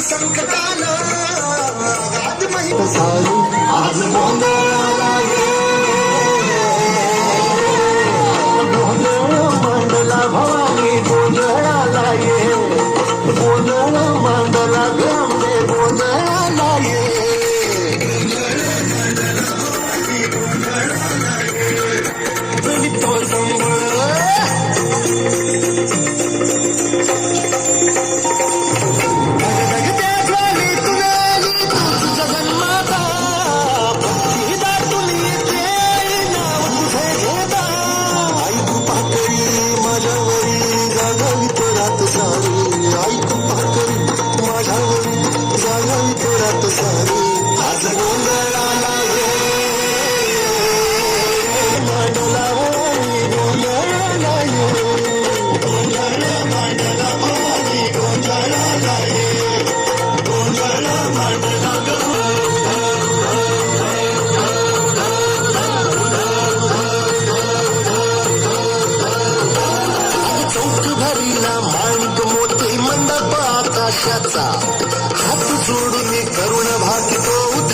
संकटाला आज माहित झाली आज गोंधळाला गोंधळ मांडला भवानी गोंधळाला ये गोंधळ मांडला गंगे गोंधळाला ये तो संबळ माणिक मोती मंडप आकाशाचा हात जोड